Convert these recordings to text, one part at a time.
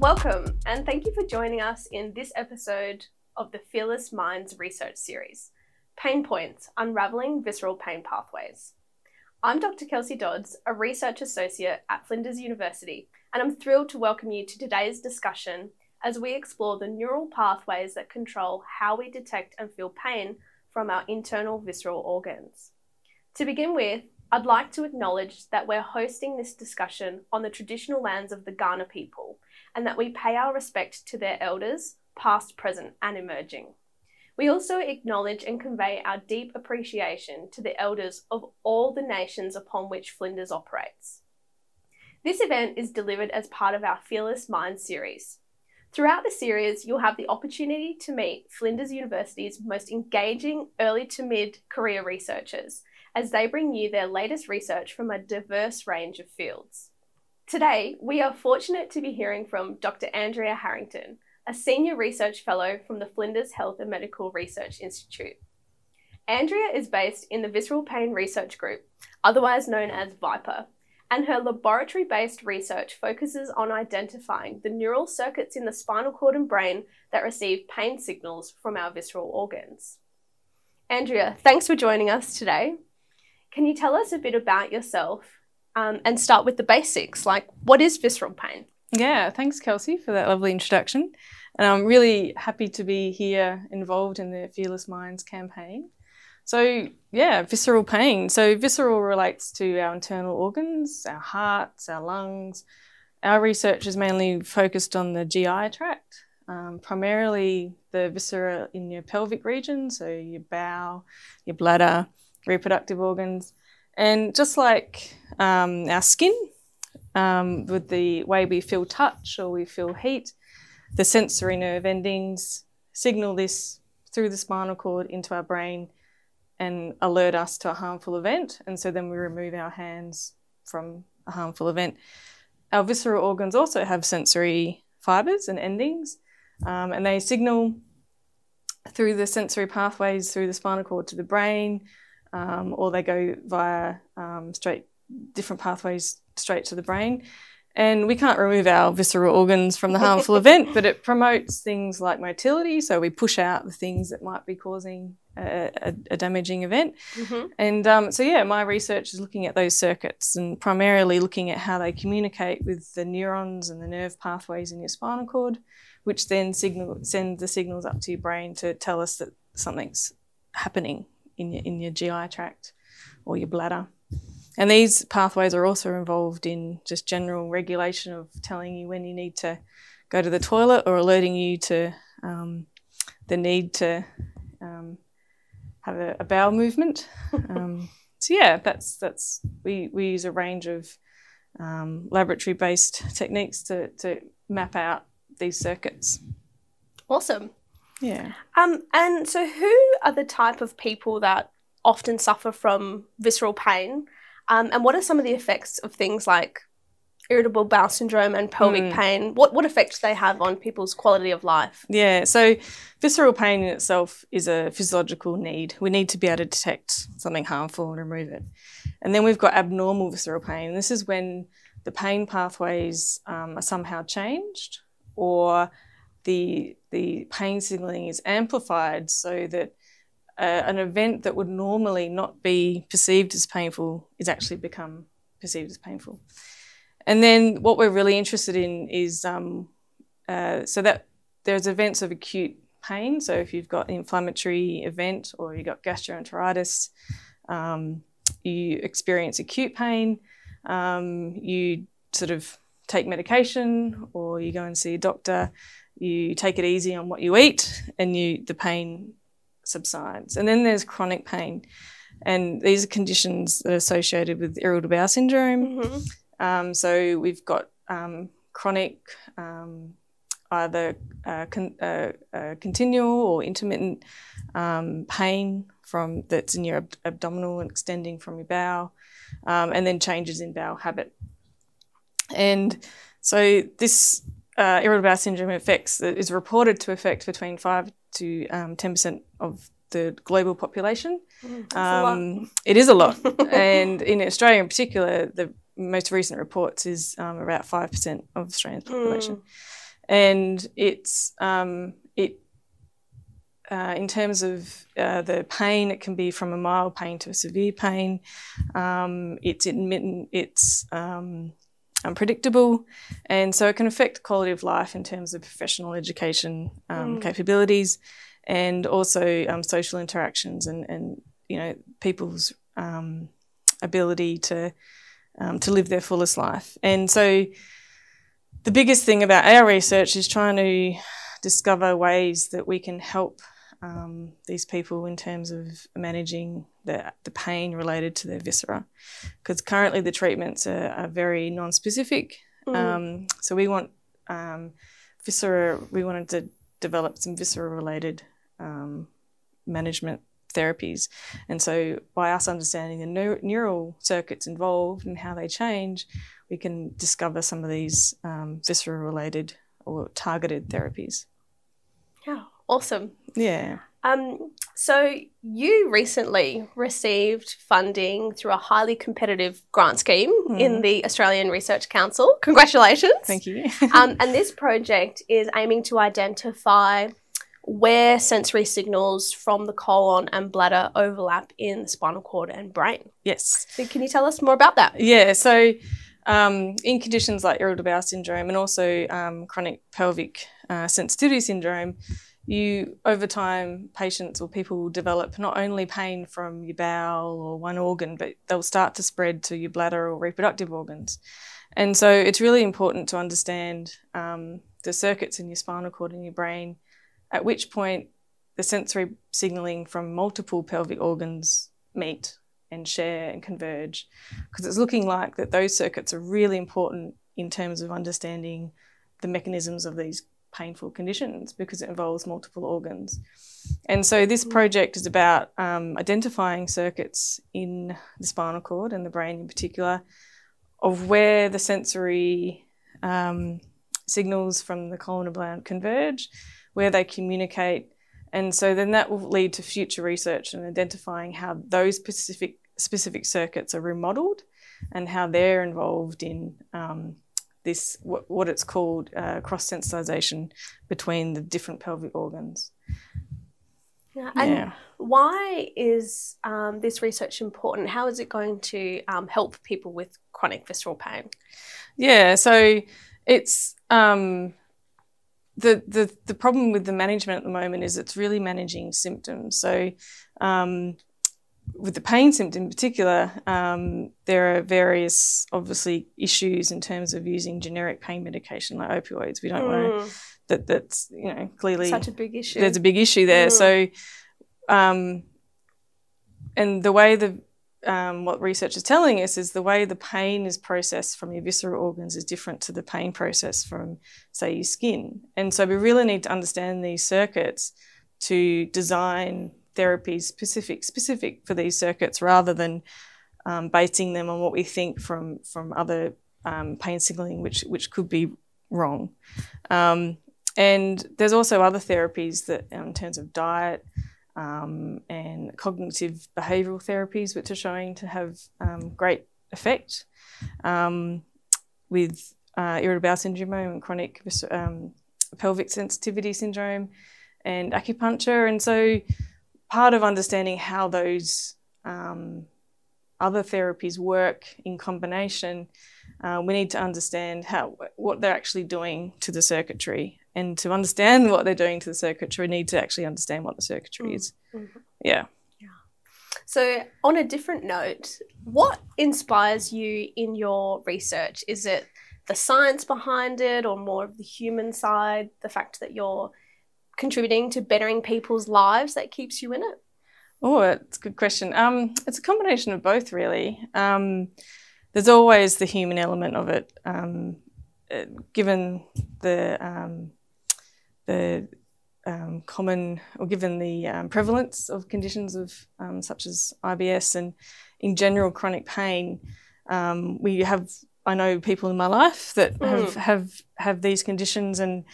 Welcome, and thank you for joining us in this episode of the Fearless Minds research series, Pain Points, Unravelling Visceral Pain Pathways. I'm Dr Kelsey Dodds, a research associate at Flinders University, and I'm thrilled to welcome you to today's discussion as we explore the neural pathways that control how we detect and feel pain from our internal visceral organs. To begin with, I'd like to acknowledge that we're hosting this discussion on the traditional lands of the Kaurna people, and that we pay our respect to their elders, past, present, and emerging. We also acknowledge and convey our deep appreciation to the elders of all the nations upon which Flinders operates. This event is delivered as part of our Fearless Minds series. Throughout the series, you'll have the opportunity to meet Flinders University's most engaging early to mid-career researchers as they bring you their latest research from a diverse range of fields. Today, we are fortunate to be hearing from Dr Andrea Harrington, a Senior Research Fellow from the Flinders Health and Medical Research Institute. Andrea is based in the Visceral Pain Research Group, otherwise known as VIPER, and her laboratory-based research focuses on identifying the neural circuits in the spinal cord and brain that receive pain signals from our visceral organs. Andrea, thanks for joining us today. Can you tell us a bit about yourself and start with the basics, like what is visceral pain? Yeah, thanks Kelsey for that lovely introduction. And I'm really happy to be here involved in the Fearless Minds campaign. So yeah, visceral pain. So visceral relates to our internal organs, our hearts, our lungs. Our research is mainly focused on the GI tract, primarily the viscera in your pelvic region, so your bowel, your bladder, reproductive organs. And just like our skin, with the way we feel touch or we feel heat, the sensory nerve endings signal this through the spinal cord into our brain and alert us to a harmful event. And so then we remove our hands from a harmful event. Our visceral organs also have sensory fibres and endings, and they signal through the sensory pathways through the spinal cord to the brain, or they go via different pathways straight to the brain. And we can't remove our visceral organs from the harmful event, but it promotes things like motility. So we push out the things that might be causing a damaging event. Mm-hmm. And so yeah, my research is looking at those circuits and primarily looking at how they communicate with the neurons and the nerve pathways in your spinal cord, which then send the signals up to your brain to tell us that something's happening in your GI tract or your bladder. And these pathways are also involved in just general regulation of telling you when you need to go to the toilet or alerting you to the need to have a bowel movement. So yeah, we use a range of laboratory-based techniques to map out these circuits. Awesome. Yeah. And so who are the type of people that often suffer from visceral pain? And what are some of the effects of things like irritable bowel syndrome and pelvic pain? What effects do they have on people's quality of life? Yeah, so visceral pain in itself is a physiological need. We need to be able to detect something harmful and remove it. And then we've got abnormal visceral pain. This is when the pain pathways are somehow changed, or the pain signalling is amplified so that an event that would normally not be perceived as painful is actually become perceived as painful. And then what we're really interested in is so that there's events of acute pain. So if you've got an inflammatory event or you've got gastroenteritis, you experience acute pain, you sort of take medication or you go and see a doctor, you take it easy on what you eat, and the pain subsides. And then there's chronic pain, and these are conditions that are associated with irritable bowel syndrome. Mm-hmm. So we've got chronic either continual or intermittent pain that's in your abdominal and extending from your bowel, and then changes in bowel habit. And so this irritable bowel syndrome is reported to affect between 5 to 10% of the global population. That's a lot. It is a lot. And in Australia in particular, the most recent reports is about 5% of Australia's population. and it's in terms of the pain, it can be from a mild pain to a severe pain. It's intermittent, it's unpredictable, and so it can affect quality of life in terms of professional education capabilities, and also social interactions and people's ability to live their fullest life. And so the biggest thing about our research is trying to discover ways that we can help these people in terms of managing the pain related to their viscera, because currently the treatments are very non-specific. So we want we wanted to develop some viscera-related management therapies, and so by us understanding the neural circuits involved and how they change, we can discover some of these viscera-related or targeted therapies. Yeah, awesome. Yeah. So you recently received funding through a highly competitive grant scheme in the Australian Research Council. Congratulations. Thank you. And this project is aiming to identify where sensory signals from the colon and bladder overlap in the spinal cord and brain. Yes. So can you tell us more about that? Yeah, so in conditions like irritable bowel syndrome and also chronic pelvic sensitivity syndrome, over time, patients or people will develop not only pain from your bowel or one organ, but they'll start to spread to your bladder or reproductive organs. And so it's really important to understand the circuits in your spinal cord and your brain, at which point the sensory signalling from multiple pelvic organs meet and share and converge, because it's looking like that those circuits are really important in terms of understanding the mechanisms of these painful conditions, because it involves multiple organs. And so this project is about identifying circuits in the spinal cord and the brain in particular of where the sensory signals from the colon and bladder converge, where they communicate. And so then that will lead to future research and identifying how those specific circuits are remodeled and how they're involved in this, what it's called cross-sensitization between the different pelvic organs. Yeah. And why is this research important? How is it going to help people with chronic visceral pain? Yeah, so it's the problem with the management at the moment is it's really managing symptoms. So with the pain symptom in particular, there are various, obviously, issues in terms of using generic pain medication like opioids. We don't want to, that's, clearly such a big issue. There's a big issue there. So, and the way what research is telling us is the way the pain is processed from your visceral organs is different to the pain process from, say, your skin. And so we really need to understand these circuits to design therapies specific for these circuits, rather than basing them on what we think from other pain signalling, which could be wrong. And there's also other therapies that, in terms of diet and cognitive behavioural therapies, which are showing to have great effect with irritable bowel syndrome and chronic pelvic sensitivity syndrome and acupuncture. And so part of understanding how those other therapies work in combination, we need to understand what they're actually doing to the circuitry. And to understand what they're doing to the circuitry, we need to actually understand what the circuitry is. Yeah. So on a different note, what inspires you in your research? Is it the science behind it, or more of the human side, the fact that you're contributing to bettering people's lives that keeps you in it? Oh, that's a good question. It's a combination of both, really. There's always the human element of it, given the common, or given the prevalence of conditions of such as IBS and in general chronic pain. I know people in my life that have these conditions, and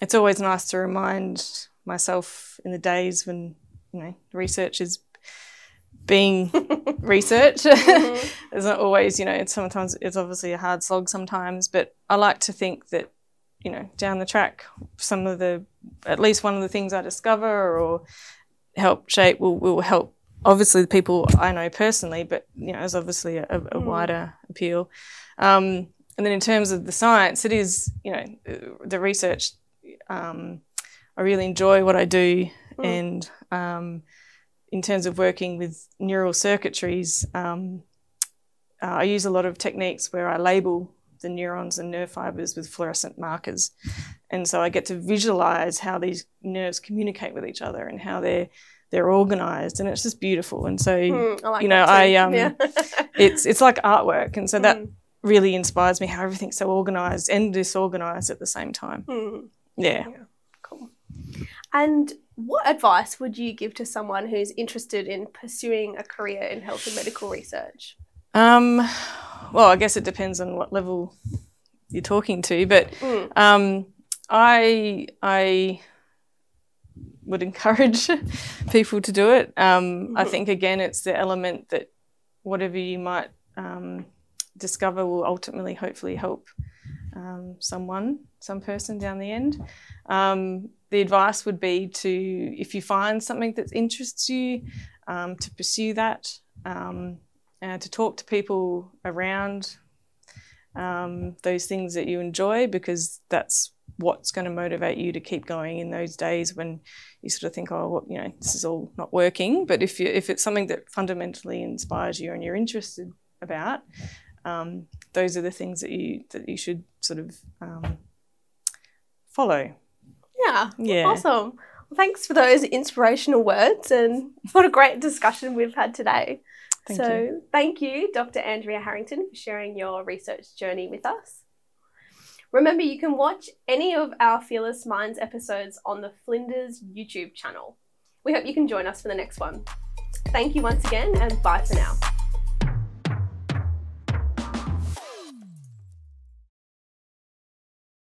it's always nice to remind myself in the days when research is being research. It's not always, sometimes it's obviously a hard slog sometimes, but I like to think that you know, down the track, at least one of the things I discover or help shape will help, obviously, the people I know personally, but, you know, there's obviously a wider appeal. And then in terms of the science, it is, you know, the research, I really enjoy what I do. And in terms of working with neural circuitries, I use a lot of techniques where I label the neurons and nerve fibres with fluorescent markers. And so I get to visualise how these nerves communicate with each other and how they're organised, and it's just beautiful. And so, I like you know, it's like artwork, and so that really inspires me, how everything's so organised and disorganised at the same time. Yeah. Cool. And what advice would you give to someone who's interested in pursuing a career in health and medical research? Well, I guess it depends on what level you're talking to, but I would encourage people to do it. I think, again, it's the element that whatever you might discover will ultimately, hopefully, help some person down the end. The advice would be to, if you find something that interests you, to pursue that, to talk to people around those things that you enjoy, because that's what's going to motivate you to keep going in those days when you sort of think, oh, well, you know, this is all not working. But if it's something that fundamentally inspires you and you're interested about, those are the things that you should sort of follow. Yeah. Awesome. Well, thanks for those inspirational words, and what a great discussion we've had today. Thank you, Dr. Andrea Harrington, for sharing your research journey with us. Remember, you can watch any of our Fearless Minds episodes on the Flinders YouTube channel. We hope you can join us for the next one. Thank you once again, and bye for now.